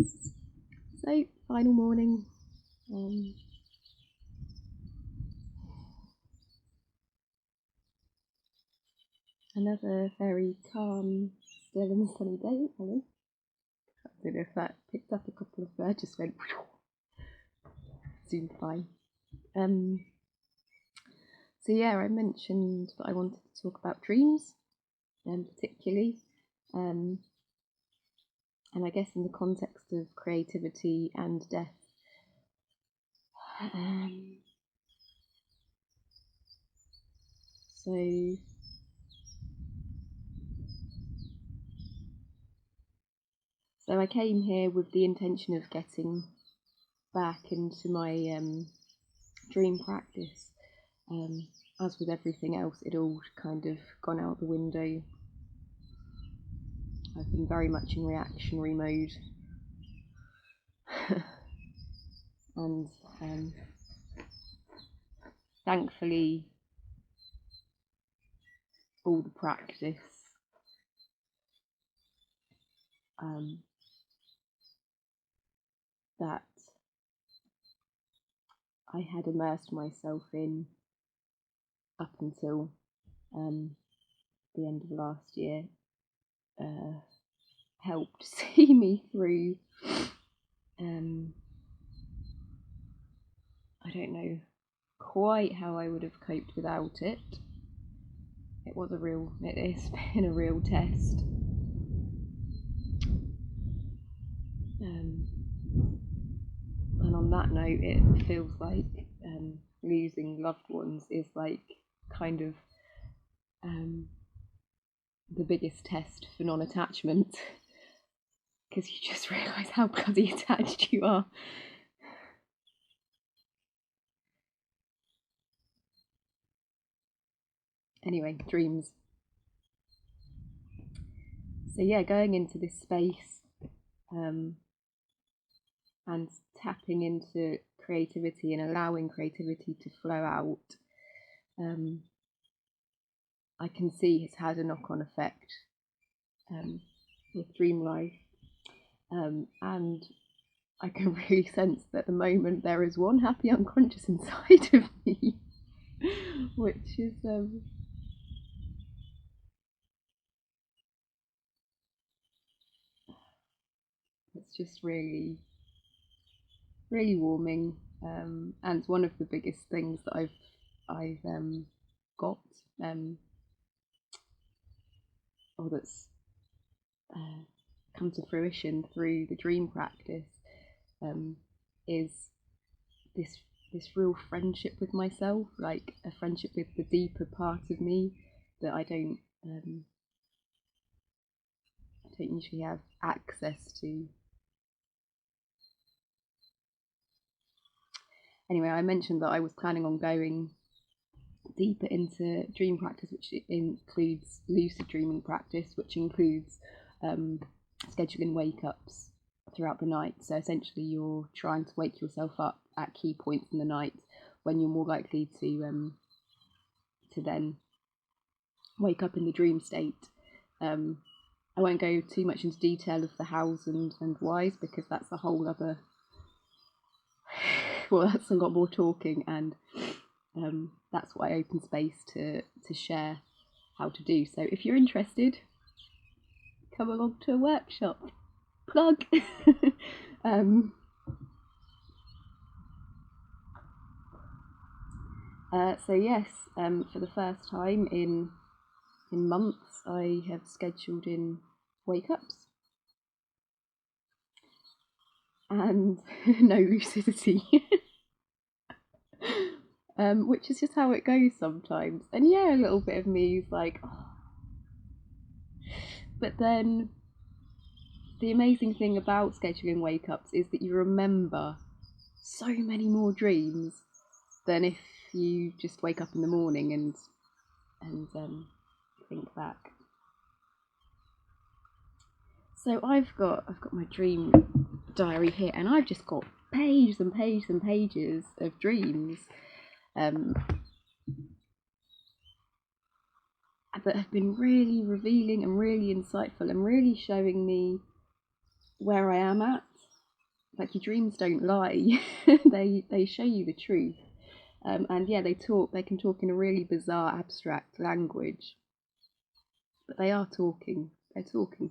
So, final morning. Another very calm, still and sunny day. Hello. I don't know if that picked up a couple of birds, just went zoomed by. So yeah, I mentioned that I wanted to talk about dreams, particularly, and I guess in the context of creativity and death. So I came here with the intention of getting back into my dream practice. As with everything else, it all kind of gone out the window. I've been very much in reactionary mode. And thankfully, all the practice that I had immersed myself in up until the end of last year helped see me through. I don't know quite how I would have coped without it. It has been a real test. And on that note, it feels like losing loved ones is like kind of the biggest test for non-attachment, because you just realise how bloody attached you are. Anyway, dreams. So yeah, going into this space and tapping into creativity and allowing creativity to flow out, I can see it's had a knock-on effect with dream life, and I can really sense that at the moment there is one happy unconscious inside of me, which is it's just really, really warming, and it's one of the biggest things that I've got, or that's come to fruition through the dream practice, is this real friendship with myself, like a friendship with the deeper part of me that I don't usually have access to. Anyway, I mentioned that I was planning on going deeper into dream practice, which includes lucid dreaming practice, which includes scheduling wake ups throughout the night. So essentially, you're trying to wake yourself up at key points in the night when you're more likely to then wake up in the dream state. I won't go too much into detail of the hows and whys, because that's a whole other. Well, that's a lot more talking, and that's what I open space to share how to do. So if you're interested, come along to a workshop. Plug. So yes, for the first time in months, I have scheduled in wake ups and no lucidity. Which is just how it goes sometimes. And yeah, a little bit of me is like, oh. But then the amazing thing about scheduling wake ups is that you remember so many more dreams than if you just wake up in the morning and think back. So I've got my dream diary here, and I've just got pages and pages and pages of dreams that have been really revealing and really insightful and really showing me where I am at like, your dreams don't lie. They show you the truth. And yeah, they can talk in a really bizarre, abstract language, but they're talking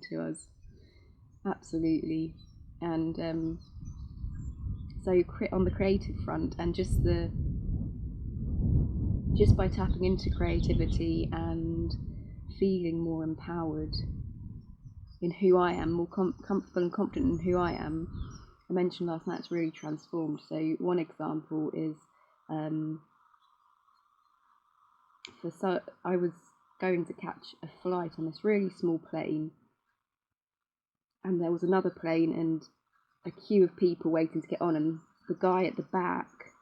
to us, absolutely. And so on the creative front, and just by tapping into creativity and feeling more empowered in who I am, more comfortable and confident in who I am, I mentioned last night, it's really transformed. So one example is, I was going to catch a flight on this really small plane, and there was another plane and a queue of people waiting to get on, and the guy at the back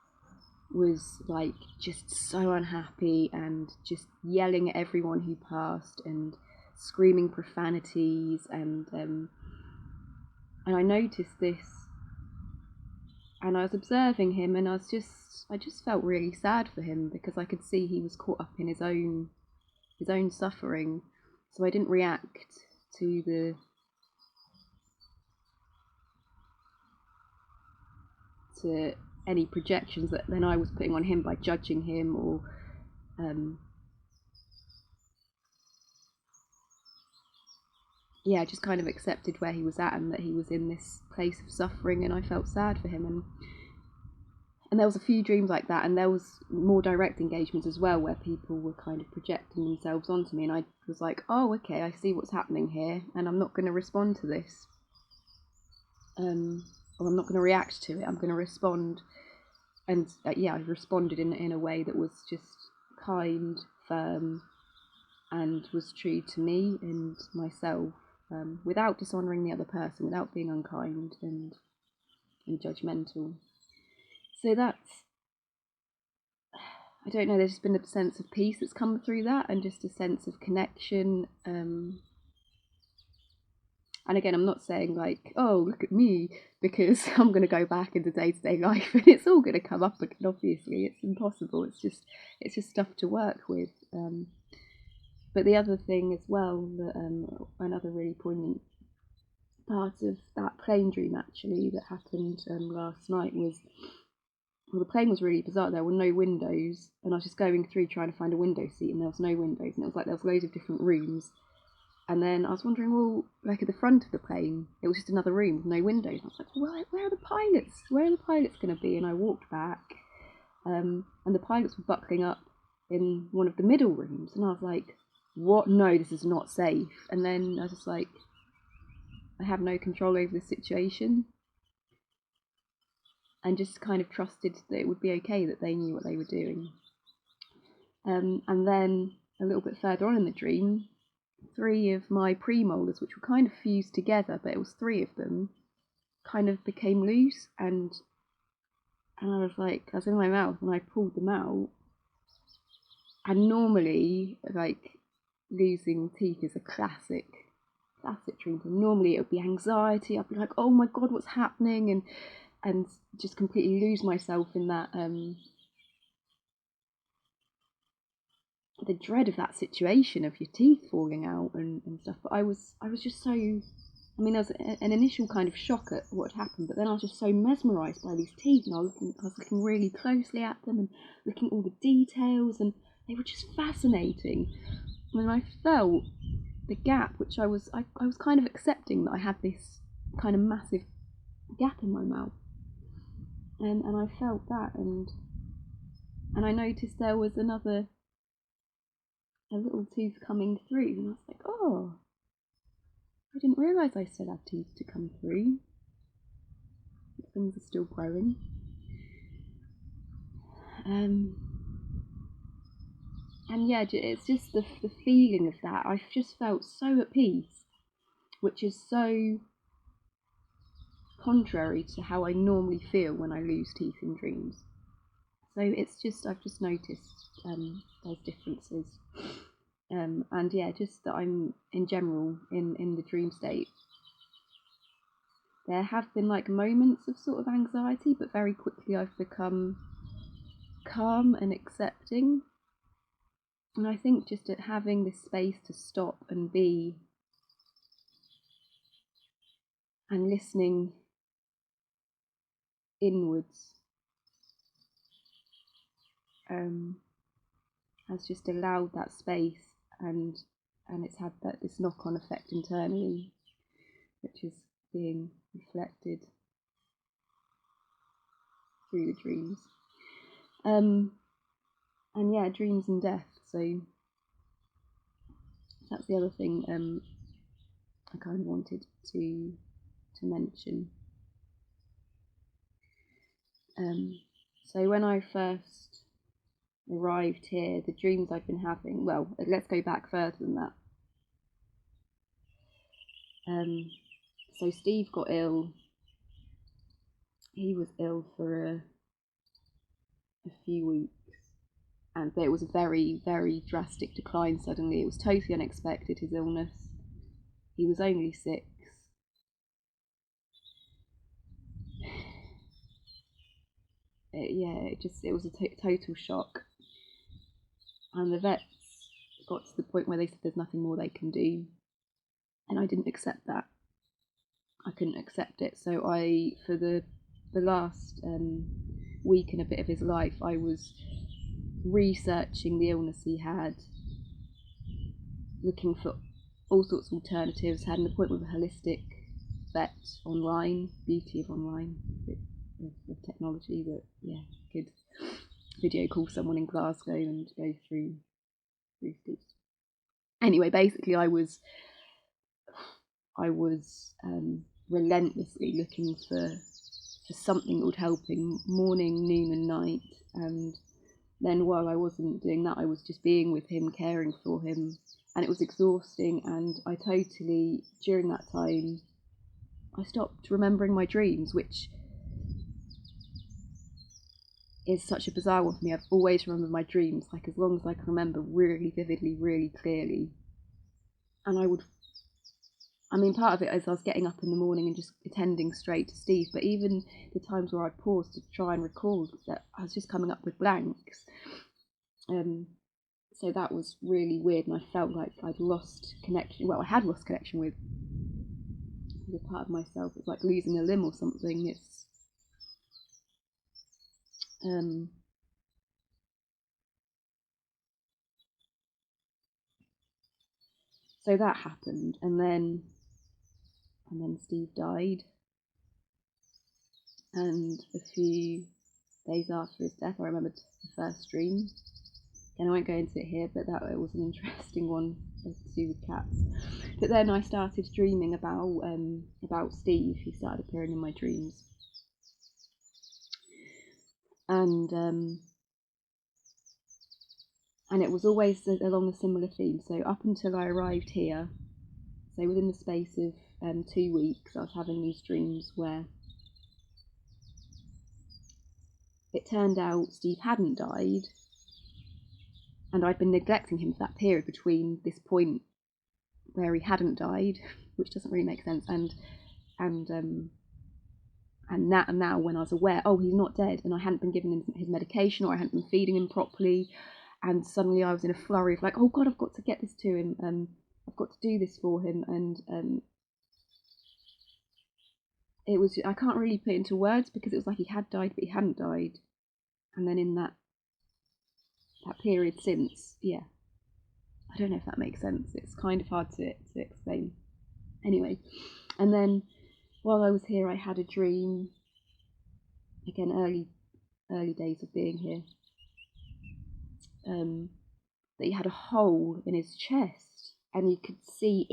was like just so unhappy and just yelling at everyone who passed and screaming profanities, and I noticed this, and I was observing him, and I just felt really sad for him, because I could see he was caught up in his own suffering. So I didn't react to any projections that then I was putting on him by judging him, or just kind of accepted where he was at, and that he was in this place of suffering, and I felt sad for him. And there was a few dreams like that, and there was more direct engagements as well, where people were kind of projecting themselves onto me, and I was like, oh, okay, I see what's happening here, and I'm not going to respond to this, or I'm not going to react to it. I'm going to respond, and I responded in a way that was just kind, firm, and was true to me and myself, without dishonouring the other person, without being unkind and judgmental. So that's, I don't know, there's just been a sense of peace that's come through that, and just a sense of connection. And again, I'm not saying like, oh, look at me, because I'm going to go back into day-to-day life and it's all going to come up again. Obviously, it's impossible. It's just stuff to work with. But the other thing as well, that another really poignant part of that plane dream actually that happened last night was, well, the plane was really bizarre. There were no windows, and I was just going through trying to find a window seat, and there was no windows, and it was like there was loads of different rooms. And then I was wondering, well, like at the front of the plane, it was just another room with no windows. And I was like, well, where are the pilots? Where are the pilots going to be? And I walked back, and the pilots were buckling up in one of the middle rooms, and I was like, what? No, this is not safe. And then I was just like, I have no control over the situation, and just kind of trusted that it would be okay, that they knew what they were doing. And then a little bit further on in the dream, 3 of my premolars, which were kind of fused together, but it was 3 of them, kind of became loose, and I was like, I was in my mouth, and I pulled them out. And normally, like, losing teeth is a classic dream. Normally it would be anxiety. I'd be like, oh my god, what's happening, and just completely lose myself in that, the dread of that situation, of your teeth falling out and stuff. But I was just so, I mean, there was an initial kind of shock at what had happened, but then I was just so mesmerised by these teeth, and I was looking really closely at them and looking at all the details, and they were just fascinating. And I felt the gap, which I was kind of accepting that I had this kind of massive gap in my mouth, and I felt that, and I noticed there was a little tooth coming through, and I was like, oh, I didn't realise I still had teeth to come through. Things are still growing. And yeah, it's just the feeling of that. I've just felt so at peace, which is so contrary to how I normally feel when I lose teeth in dreams. So it's just, I've just noticed those differences. And yeah, just that I'm in general in the dream state. There have been like moments of sort of anxiety, but very quickly I've become calm and accepting. And I think just at having this space to stop and be, and listening inwards has just allowed that space, and it's had this knock-on effect internally, which is being reflected through the dreams. And yeah, dreams and death. So that's the other thing I kind of wanted to mention. So when I first arrived here, the dreams I've been having, well, let's go back further than that. So Steve got ill. He was ill for a few weeks, and it was a very, very drastic decline suddenly. It was totally unexpected, his illness. He was only 6. It was a total shock. And the vets got to the point where they said there's nothing more they can do. And I didn't accept that. I couldn't accept it. So for the last week and a bit of his life, I was researching the illness he had, looking for all sorts of alternatives, had an appointment with a holistic vet online, beauty of online, with technology that, could video call someone in Glasgow and go through things. Anyway, basically I was relentlessly looking for something that would help him morning, noon and night, and then while I wasn't doing that, I was just being with him, caring for him, and it was exhausting. And I totally, during that time, I stopped remembering my dreams, which is such a bizarre one for me. I've always remembered my dreams, like as long as I can remember, really vividly, really clearly. And part of it is I was getting up in the morning and just attending straight to Steve, but even the times where I paused to try and record, that I was just coming up with blanks. So that was really weird, and I felt like I'd lost connection. Well, I had lost connection with a part of myself. It's like losing a limb or something. It's so that happened, and then Steve died, and a few days after his death, I remembered the first dream. And I won't go into it here, but it was an interesting one to do with cats. But then I started dreaming about Steve. He started appearing in my dreams, and it was always along a similar theme. So up until I arrived here, so within the space of 2 weeks, I was having these dreams where it turned out Steve hadn't died, and I'd been neglecting him for that period between this point where he hadn't died, which doesn't really make sense, and now when I was aware, oh, he's not dead, and I hadn't been giving him his medication, or I hadn't been feeding him properly, and suddenly I was in a flurry of like, oh God, I've got to get this to him, I've got to do this for him, and it was, I can't really put it into words, because it was like he had died, but he hadn't died, and then in that period since, I don't know if that makes sense. It's kind of hard to explain. Anyway, and then while I was here, I had a dream. Again, early days of being here. That he had a hole in his chest, and you could see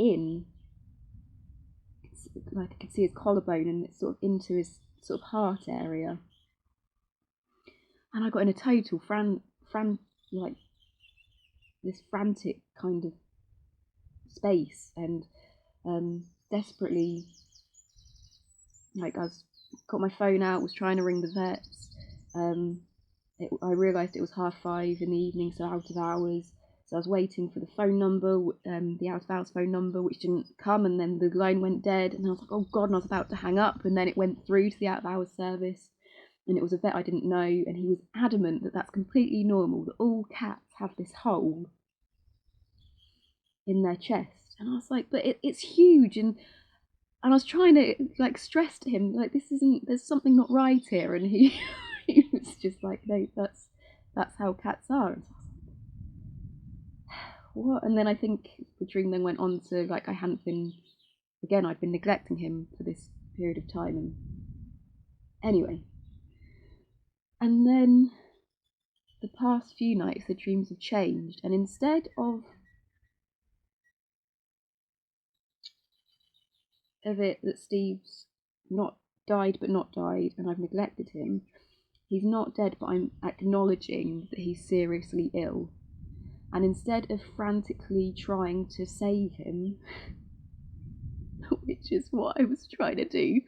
I could see his collarbone, and it's sort of into his sort of heart area. And I got in a total like this frantic kind of space, and desperately, like I got my phone out, was trying to ring the vets. I realised it was 5:30 in the evening, so out of hours. So I was waiting for the phone number, the out of hours phone number, which didn't come, and then the line went dead, and I was like, oh God, and I was about to hang up, and then it went through to the out of hours service, and it was a vet I didn't know, and he was adamant that that's completely normal, that all cats have this hole in their chest. And I was like, but it's huge, and And I was trying to like stress to him like there's something not right here, and he he was just like, no, that's how cats are. And so I was like, what? And then I think the dream then went on to like I'd been neglecting him for this period of time, and anyway, and then the past few nights the dreams have changed, and instead of it that Steve's not not died and I've neglected him, he's not dead, but I'm acknowledging that he's seriously ill. And instead of frantically trying to save him, which is what I was trying to do,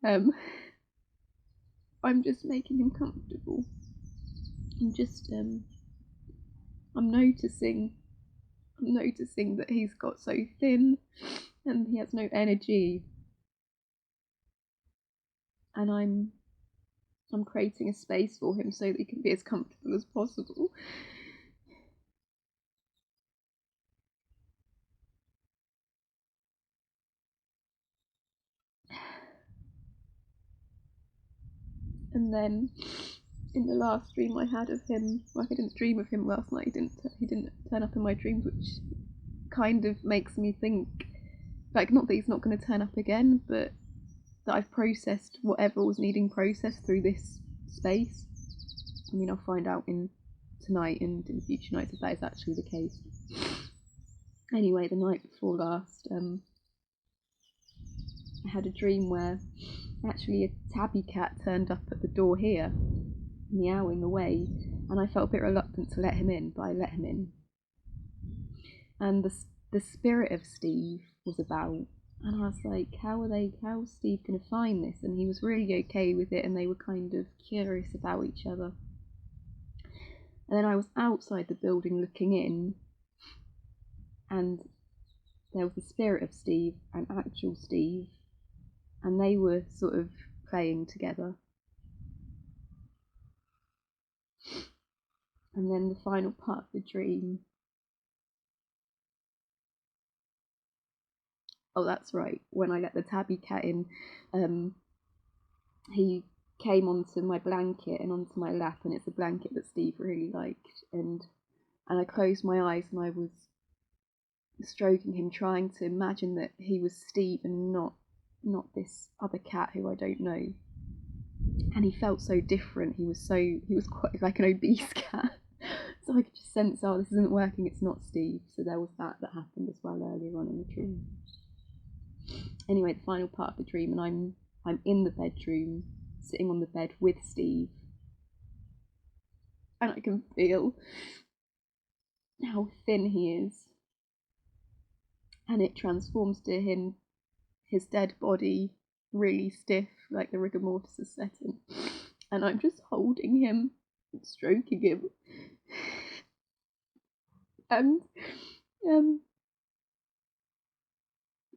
um, I'm just making him comfortable. I'm just I'm noticing that he's got so thin and he has no energy, and I'm creating a space for him so that he can be as comfortable as possible. And then in the last dream I had of him, like I didn't dream of him last night. He didn't turn up in my dreams, which kind of makes me think, like, not that he's not going to turn up again, but that I've processed whatever was needing processed through this space. I mean, I'll find out in tonight and in future nights if that is actually the case. Anyway, the night before last, I had a dream where actually a tabby cat turned up at the door here, meowing away, and I felt a bit reluctant to let him in, but I let him in. And the spirit of Steve was about, and I was like, how's Steve gonna find this? And he was really okay with it, and they were kind of curious about each other. And then I was outside the building looking in, and there was the spirit of Steve and actual Steve, and they were sort of playing together. And then the final part of the dream. Oh, that's right. When I let the tabby cat in, he came onto my blanket and onto my lap, and it's a blanket that Steve really liked. And I closed my eyes and I was stroking him, trying to imagine that he was Steve and not this other cat who I don't know. And he felt so different. He was quite like an obese cat. So I could just sense, oh, this isn't working, it's not Steve. So there was that happened as well earlier on in the dream. Anyway, the final part of the dream, and I'm in the bedroom, sitting on the bed with Steve, and I can feel how thin he is, and it transforms to him, his dead body, really stiff, like the rigor mortis is setting, and I'm just holding him, stroking him, and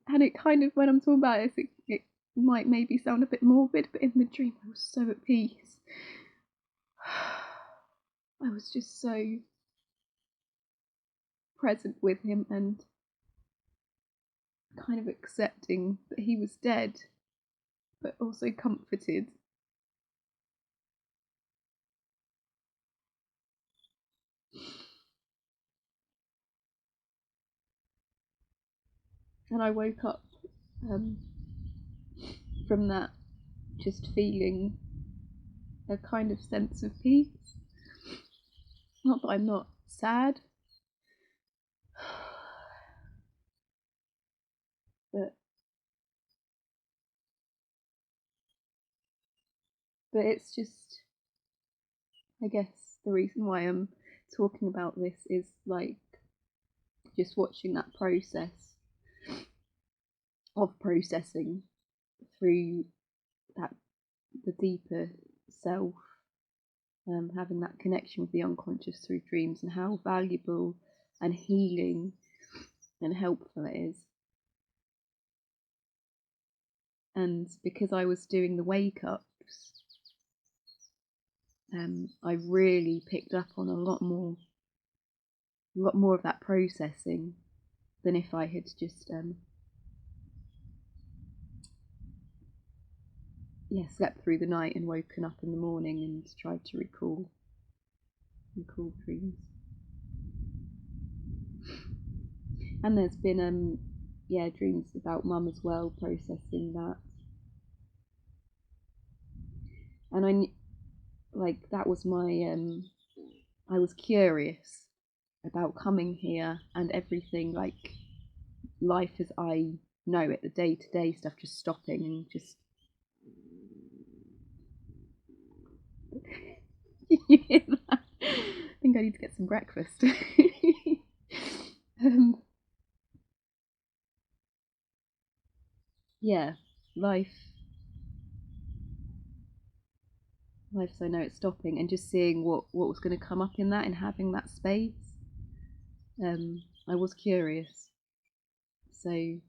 and it kind of, when I'm talking about it might maybe sound a bit morbid, but in the dream I was so at peace. I was just so present with him and kind of accepting that he was dead, but also comforted. And I woke up um, from that just feeling a kind of sense of peace. Not that I'm not sad, but it's just, I guess the reason why I'm talking about this is like just watching that process of processing through that the deeper self, having that connection with the unconscious through dreams, and how valuable and healing and helpful it is. And because I was doing the wake-ups, I really picked up on a lot more of that processing than if I had just slept through the night and woken up in the morning and tried to recall dreams. And there's been dreams about mum as well, processing that. And that was my I was curious about coming here and everything, like life as I know it, the day-to-day stuff, just stopping and just you hear that? I think I need to get some breakfast. Life as I know it's stopping, and just seeing what was going to come up in that and having that space. I was curious, so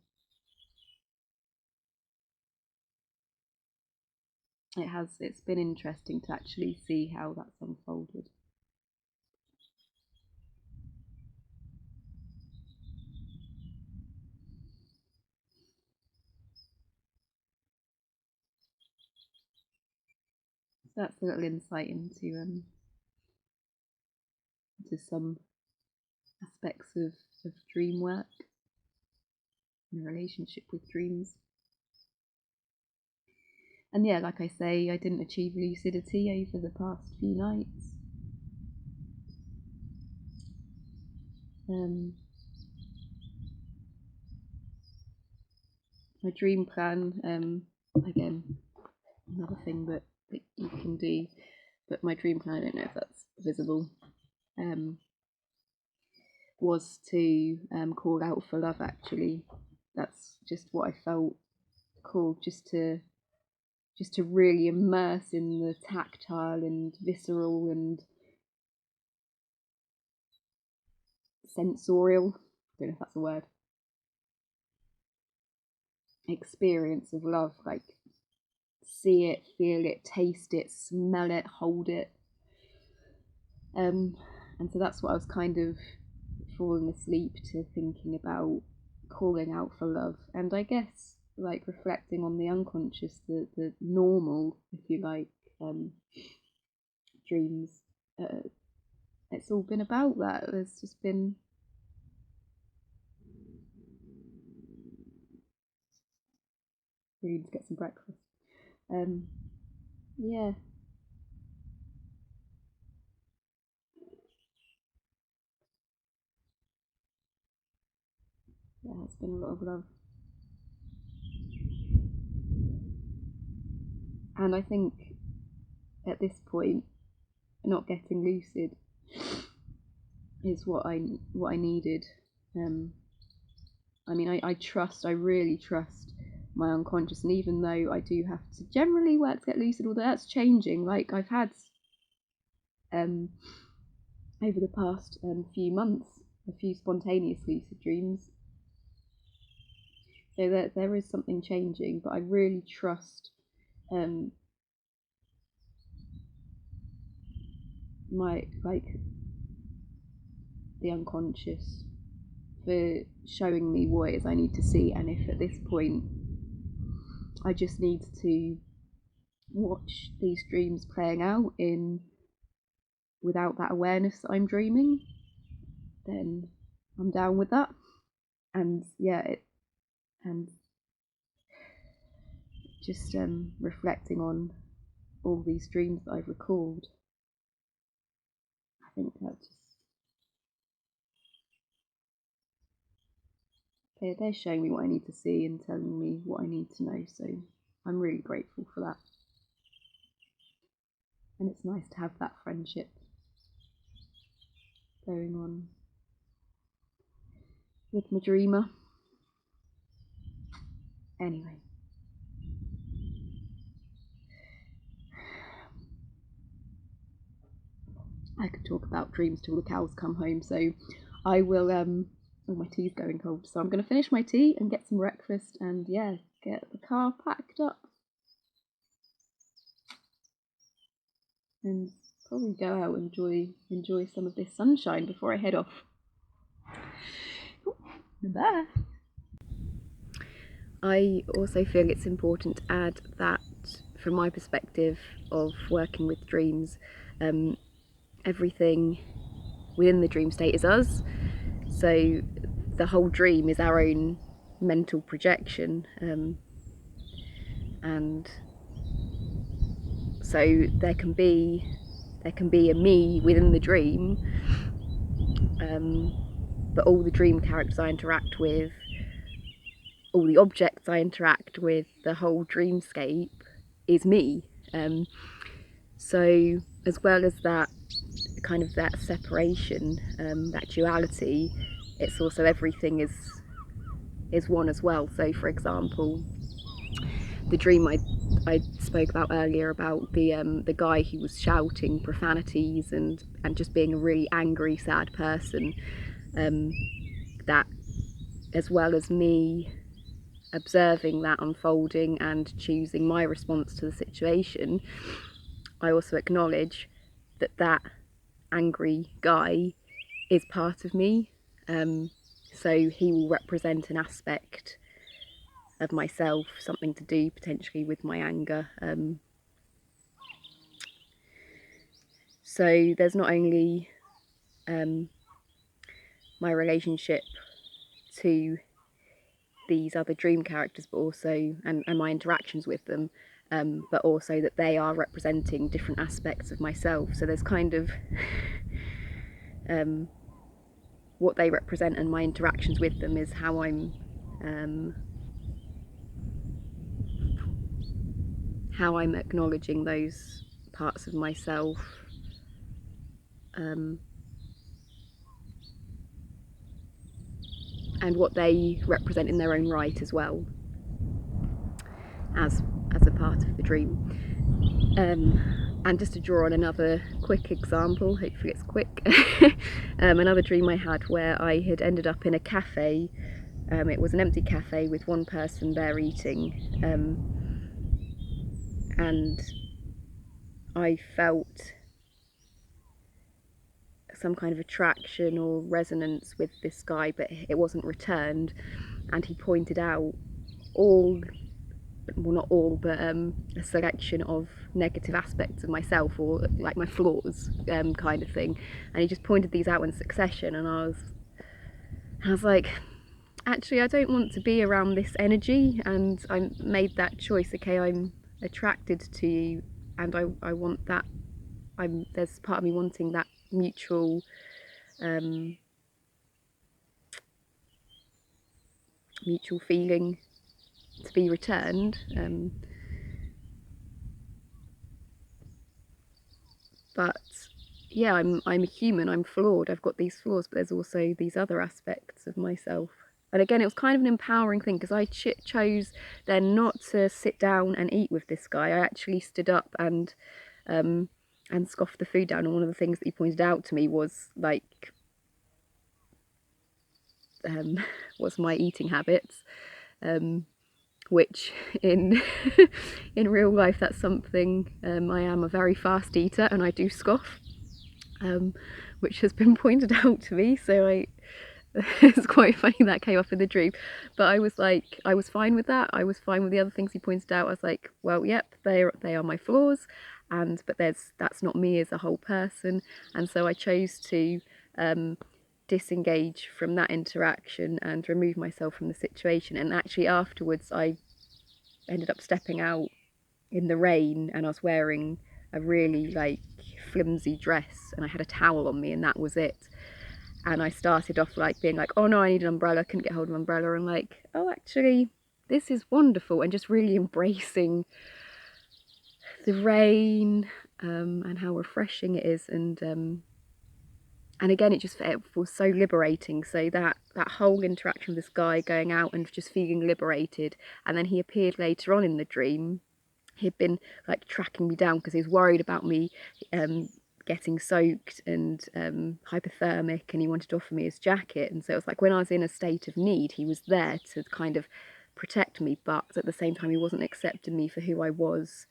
it's been interesting to actually see how that's unfolded. So that's a little insight into some aspects of dream work and relationship with dreams. And like I say, I didn't achieve lucidity over the past few nights. My dream plan, again, another thing that you can do, but my dream plan, I don't know if that's visible, was to call out for love. Actually, that's just what I felt called, just to really immerse in the tactile and visceral and sensorial, I don't know if that's a word, experience of love, like see it, feel it, taste it, smell it, hold it. And so that's what I was kind of falling asleep to, thinking about calling out for love. And I guess like reflecting on the unconscious, the normal, if you like, dreams. It's all been about that. There's just been really need to get some breakfast. Yeah. Yeah, it's been a lot of love. And I think at this point, not getting lucid is what I needed. I mean, I really trust my unconscious, and even though I do have to generally work to get lucid, although that's changing. Like I've had over the past few months, a few spontaneous lucid dreams. So there is something changing, but I really trust the unconscious for showing me what it is I need to see. And if at this point I just need to watch these dreams playing out without that awareness that I'm dreaming, then I'm down with that. And and just reflecting on all these dreams that I've recalled, I think that they're showing me what I need to see and telling me what I need to know. So I'm really grateful for that. And it's nice to have that friendship going on with my dreamer. Anyway. I could talk about dreams till the cows come home, so I will oh, my tea's going cold, so I'm going to finish my tea and get some breakfast and get the car packed. locked up and probably go out and enjoy some of this sunshine before I head off. Bye. I also feel it's important to add that from my perspective of working with dreams, everything within the dream state is us. So the whole dream is our own mental projection, and so there can be a me within the dream, but all the dream characters I interact with, all the objects I interact with, the whole dreamscape is me. So as well as that kind of that separation, that duality, it's also everything is one as well. So for example, the dream I spoke about earlier about the guy who was shouting profanities and just being a really angry, sad person, that as well as me observing that unfolding and choosing my response to the situation, I also acknowledge that angry guy is part of me. So he will represent an aspect of myself, something to do potentially with my anger. So there's not only my relationship to these other dream characters, but also and my interactions with them, but also that they are representing different aspects of myself. So there's kind of what they represent, and my interactions with them is how I'm acknowledging those parts of myself, and what they represent in their own right as well, as a part of the dream. And just to draw on another quick example, hopefully it's quick, another dream I had where I had ended up in a cafe. It was an empty cafe with one person there eating, and I felt some kind of attraction or resonance with this guy, but it wasn't returned, and he pointed out well not all, but a selection of negative aspects of myself, or like my flaws, kind of thing, and he just pointed these out in succession, and I was like, actually I don't want to be around this energy, and I made that choice. Okay, I'm attracted to you, and I want that. There's part of me wanting that mutual feeling to be returned, but yeah, I'm a human, I'm flawed, I've got these flaws, but there's also these other aspects of myself. And again, it was kind of an empowering thing, because I chose then not to sit down and eat with this guy. I actually stood up and scoffed the food down, and one of the things that he pointed out to me was like was my eating habits, which in in real life, that's something, I am a very fast eater and I do scoff, which has been pointed out to me. So it's quite funny that came up in the dream, but I was like, I was fine with that. I was fine with the other things he pointed out. I was like, well, yep, they are my flaws, but that's not me as a whole person. And so I chose to disengage from that interaction and remove myself from the situation. And actually afterwards I ended up stepping out in the rain, and I was wearing a really like flimsy dress, and I had a towel on me, and that was it. And I started off like being like, oh no, I need an umbrella, couldn't get hold of an umbrella, and like, oh actually this is wonderful, and just really embracing the rain, and how refreshing it is, and again, it was so liberating. So that whole interaction with this guy, going out and just feeling liberated, and then he appeared later on in the dream. He'd been like tracking me down because he was worried about me getting soaked and hypothermic, and he wanted to offer me his jacket. And so it was like when I was in a state of need, he was there to kind of protect me, but at the same time he wasn't accepting me for who I was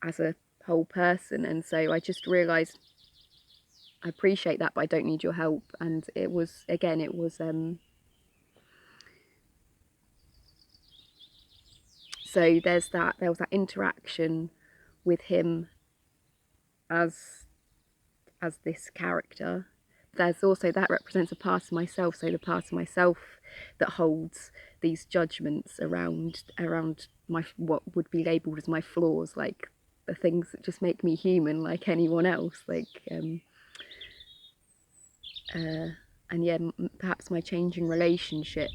as a whole person. And so I just realised, I appreciate that, but I don't need your help. And it was, again, it was so there was that interaction with him as this character. There's also, that represents a part of myself, so the part of myself that holds these judgments around my, what would be labelled as my flaws, like the things that just make me human like anyone else, like and yeah, perhaps my changing relationship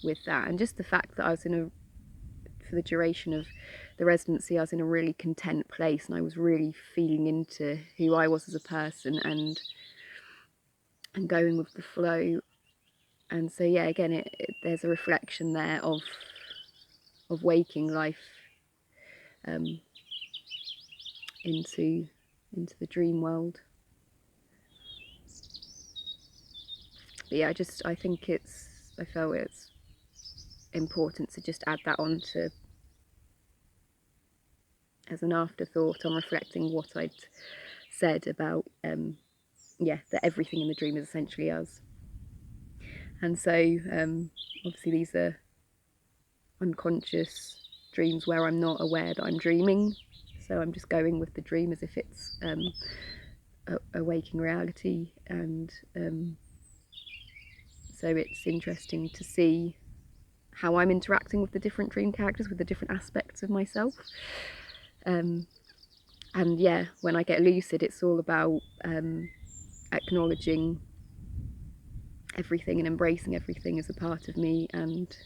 with that, and just the fact that I was for the duration of the residency, I was in a really content place, and I was really feeling into who I was as a person and going with the flow. And so yeah, again, there's a reflection there of waking life into the dream world. But yeah, I think I felt it's important to just add that on to as an afterthought on reflecting what I'd said about yeah, that everything in the dream is essentially us. And so obviously these are unconscious dreams where I'm not aware that I'm dreaming, so I'm just going with the dream as if it's a waking reality. And so it's interesting to see how I'm interacting with the different dream characters, with the different aspects of myself. And yeah, when I get lucid, it's all about acknowledging everything and embracing everything as a part of me, and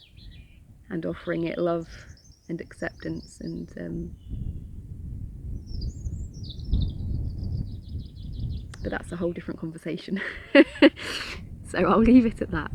offering it love and acceptance. And but that's a whole different conversation. So I'll leave it at that.